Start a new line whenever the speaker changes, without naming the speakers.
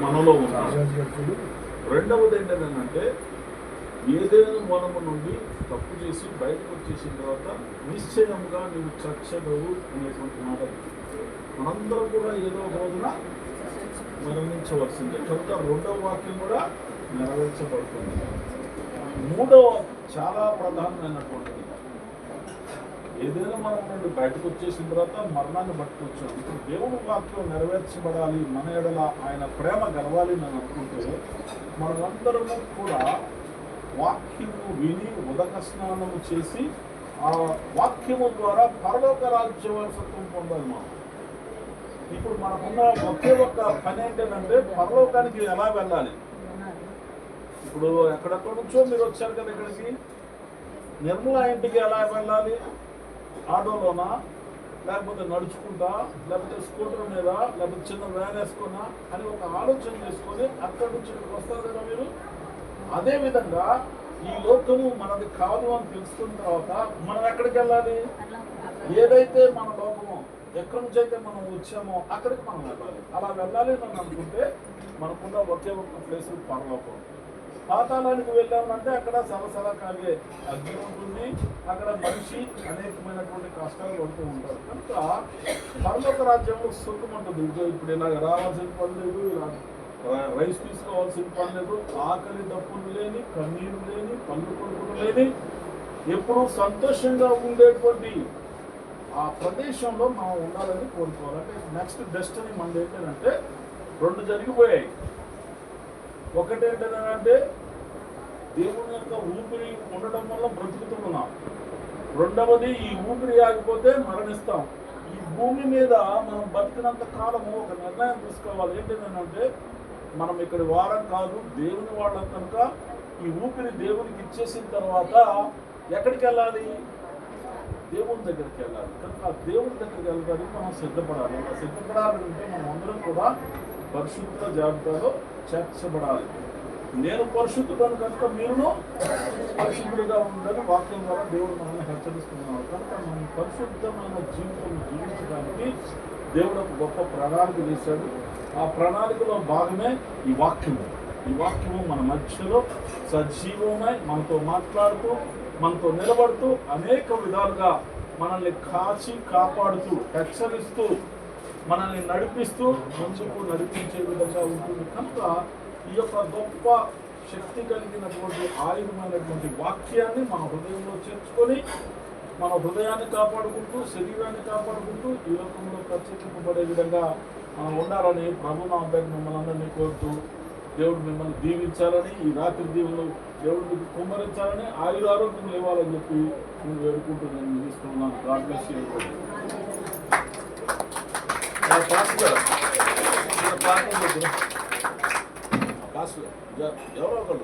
మనలో ఉన్నారు. రెండవది ఏంటంటే ఏదైనా మనము నుండి తప్పు చేసి బయటకు వచ్చేసిన తర్వాత నిశ్చయంగా నువ్వు చచ్చదవు అనేటువంటి మాట. మనందరం కూడా ఏదో ఒక రోజున మరణించవలసిందే కనుక రెండవ వాక్యం కూడా నెరవేర్చబడుతుంది. మూడవ చాలా ప్రధానమైనటువంటిది, ఏదైనా మనం నుండి బయటకు వచ్చేసిన తర్వాత మరణాన్ని పట్టుకొచ్చాం. ఇప్పుడు దేవుని వాక్యం నెరవేర్చబడాలి, మన ఎడల ఆయన ప్రేమ గెలవాలి అని అనుకుంటే మనమందరము కూడా వాక్యము విని ఉదక స్నానము చేసి ఆ వాక్యము ద్వారా పరలోక రాజ్య వారసత్వం పొందాలి. మనం ఇప్పుడు మనకున్న ఒకే ఒక్క పని ఏంటంటే పరలోకానికి ఎలా వెళ్ళాలి. ఇప్పుడు ఎక్కడెక్కడ నుంచో మీరు వచ్చారు కదా ఇక్కడికి, నిర్మలా ఇంటికి ఎలా వెళ్ళాలి? ఆటోలోనా, లేకపోతే నడుచుకుంటా, లేకపోతే స్కూటర్ మీద, లేకపోతే చిన్న వ్యాన్ వేసుకున్నా అని ఒక ఆలోచన చేసుకొని అక్కడి నుంచి ఇక్కడికి వస్తారు కదా మీరు. అదేవిధంగా ఈ లోకము మనది కాదు అని తెలుసుకున్న తర్వాత మనం ఎక్కడికి వెళ్ళాలి? ఏదైతే మన లోకమో, ఎక్కడి నుంచి అయితే మనం వచ్చామో అక్కడికి మనం వెళ్ళాలి. అలా వెళ్ళాలి అని అనుకుంటే మనకున్న ఒకే ఒక్క ప్లేస్ పరలోకం. పాతాళానికి వెళ్ళామంటే అక్కడ సరసర కాగే అగ్ని ఉంటుంది, అక్కడ మనిషి అనేకమైనటువంటి కష్టాలు పడుతూ ఉంటారు. కనుక పరలోక రాజ్యంలో సుఖం ఉంటుంది. ఇప్పుడు ఇలాగ రావాల్సిన పని లేదు, ఇలా రైస్ తీసుకోవాల్సిన పని లేదు, ఆకలి దప్పులు లేని, కన్నీరు లేని, పళ్ళు కొడుకులు లేని, ఎప్పుడూ సంతోషంగా ఉండేటువంటి ఆ ప్రదేశంలో మనం ఉండాలని కోరుకోవాలి. అంటే నెక్స్ట్ డెస్టినీ మనది ఏంటంటే రెండు జరిగిపోయాయి. ఒకటి ఏంటంటే దేవుని యొక్క ఊపిరి ఉండటం వల్ల బ్రతుకుతున్నాం. రెండవది ఈ ఊపిరి ఆగిపోతే మరణిస్తాం. ఈ భూమి మీద మనం బతికినంత కాలము ఒక నిర్ణయం తీసుకోవాలి. ఏంటంటే మనం ఇక్కడ వారం కాదు, దేవుని వాళ్ళం. కనుక ఈ ఊపిరి దేవునికి ఇచ్చేసిన తర్వాత ఎక్కడికి వెళ్ళాలి? దేవుని దగ్గరికి వెళ్ళాలి. కనుక ఆ దేవుని దగ్గరికి వెళ్ళడానికి మనం సిద్ధపడాలి. అలా సిద్ధపడాలంటే మనం అందరం కూడా పరిశుద్ధ జాబితాలో చేర్చబడాలి. నేను పరిశుద్ధుడను కనుక మీరును పరిశుద్ధుడిగా ఉందని వాక్యం ద్వారా దేవుడు మనల్ని హెచ్చరిస్తున్నాడు. కనుక మనం పరిశుద్ధమైన జీవితం జీవించడానికి దేవుడు ఒక గొప్ప ప్రణాళిక చేశాడు. ఆ ప్రణాళికలో భాగమే ఈ వాక్యము. ఈ వాక్యము మన మధ్యలో సజీవమై మనతో మాట్లాడుతూ, మనతో నిలబడుతూ, అనేక విధాలుగా మనల్ని కాచి కాపాడుతూ, హెచ్చరిస్తూ, మనల్ని నడిపిస్తూ ముందుకు నడిపించే విధంగా ఉంటుంది. కనుక ఈ యొక్క గొప్ప శక్తి కలిగినటువంటి ఆయుధమైనటువంటి వాక్యాన్ని మన హృదయంలో చేర్చుకొని మన హృదయాన్ని కాపాడుకుంటూ, శరీరాన్ని కాపాడుకుంటూ ఈ లోకంలో ప్రత్యేకింపబడే విధంగా ఉండాలని ప్రభు నా అబ్బాయికి మిమ్మల్ని అందరినీ కోరుతూ దేవుడు మిమ్మల్ని దీవించాలని, ఈ రాత్రి దీవులు దేవుడు మీకు కుమ్మరించాలని, ఆయురారోగ్యం ఇవ్వాలని చెప్పి నేను వేడుకుంటూ నేను ముగిస్తున్నాను. God bless you. ఎవరో ఒకళ్ళు